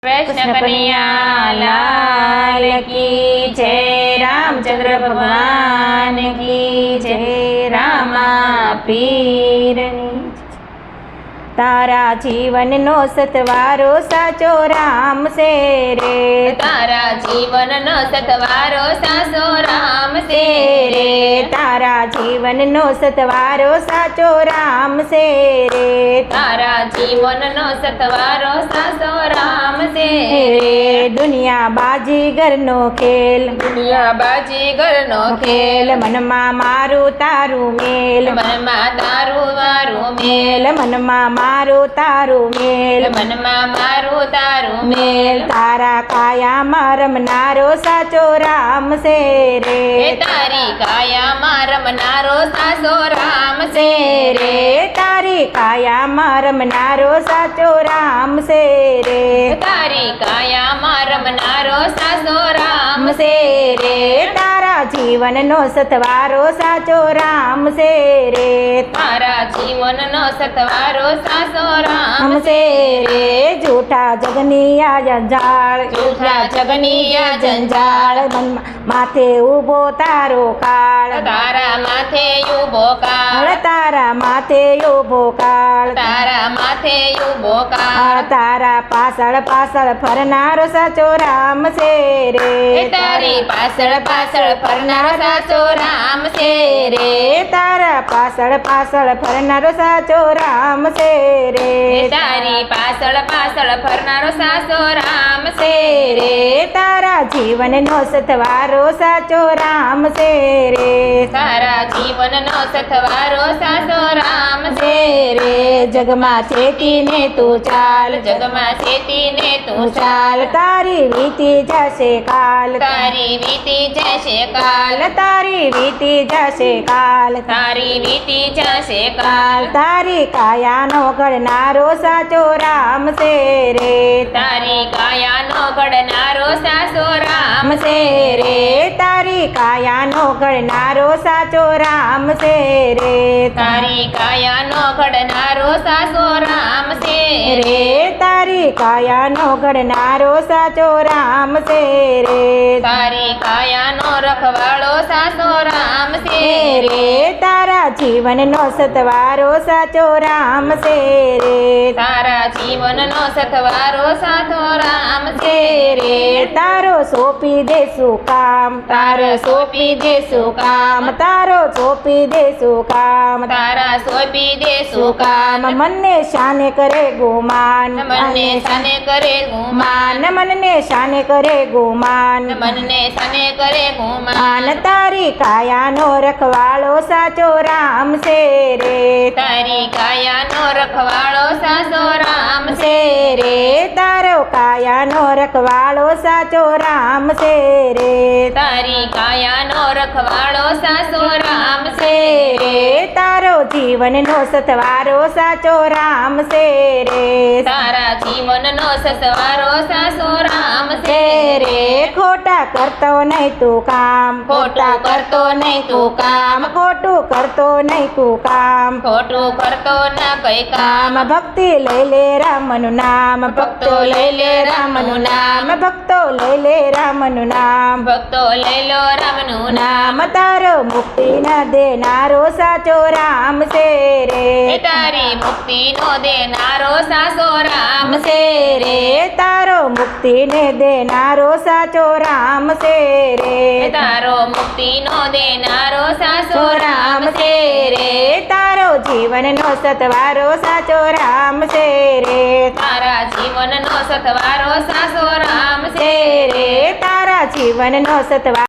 कृष्ण कन्हैया लाल की जय। रामचंद्र भगवान की जय। रामा पीरनी तारा जीवन नो सतवारो साचो राम से रे। तारा जीवन नो सतवारो साचो राम से रे। तारा जीवन नो सतवारो साचो राम से रे। तारा जीवन नो सतवारो साचो राम से रे। दुनिया बाजीगर नो खेल, दुनिया बाजीगर नो खेल। मनमा मारू तारू मेल, मनमा तारू मारू मेल। मनमा मारू तारू मेल, मनमा मारू तारू मेल। तारा काया रमनारो साचो राम से रे। तारी काया रमनारो साचो राम से रे। तारी काया रमनारो साचो राम से रे। तारी काया रमनारो साचो राम से रे। तारा जीवन नो सतवारो साचो राम से रे। तारा जीवन नो सतवारो साचो राम से रे। झूठा जगनिया जंजाळ, झूठा जगनिया जंजाळ। माथे उभो तारो काळ, तारा माथे उभो काळ। तारा माथे उभो काळ, तारा माथे उभो काळ। तारा पासळ पासळ फरनारो साचो राम से रे। तारी पासळ पासळ फरनारो साचो राम से रे। तारा पासळ पासळ फरनारो साचो राम से रे। तारी पासळ पासळ फरनारो साचो राम से रे। तारा जीवन नो सतवारो साचो राम से रे। तारा जीवन नो सतवारो साचो राम से रे। जगमा चेती ने तू चाल, जगमा चेती ने तू चाल। तारी वीती जैसे काल, तारी वीती जैसे काल। तारी वीती जैसे काल, तारी वीती जैसे काल। तारी काया नो घडनारो साचो राम से रे। तारी काया नो घडनारो साचो राम से रे। तारी काया नो घडनारो साचो राम से रे। तारी काया नो घडनारो साचो राम से रे। तारी काया नो घडनारो साचो राम से रे। तारी काया नो रखवाळो साचो राम से रे। तारा जीवन नो सतवारो साचो राम से रे। तारा जीवन नो सतवारो साचो राम से रे। तारो सोपी देसु काम, तारो सोपी देसु काम। तारो सोपी देसु काम, तारा सोपी देसु काम। मनने शाने करे गुमान, मनने शाने करे गुमान। मनने शाने करे गुमान, मनने शाने करे गुमान। तारी काया नो रखवाळो साचो राम से रे। तारी काया नो रखवाळो साचो राम से रे। तारो काया नो रखवाळो साचो राम से रे। तारी काया नो रखवाळो साचो राम से रे। तारो जीवन नो सतवारो साचो राम से रे। तारा जीवन नो सतवारो साचो राम से रे। खोटा करतो नहीं तू काम, खोटू करतो नहीं तू काम। खोटू करतो नहीं तू काम। खोटू करतो ना कई काम। भक्ति लई ले रामनु नाम, भक्तो लई ले रामनु नाम। भक्तो लई ले रामनु नाम। भक्तो लई लो रामनु नाम। तारो मुक्ति न देनारो साचो राम से रे। तारी मुक्ति नो देनारो साचो राम से रे। तारो मुक्ति ने देनारो साचो राम से रे। तारो मुक्ति नो देनारो साचो राम से रे। तारो जीवन नो सतवारो साचो राम से रे। तारा जीवन नो सतवारो साचो राम से रे। तारा जीवन नो सतवारो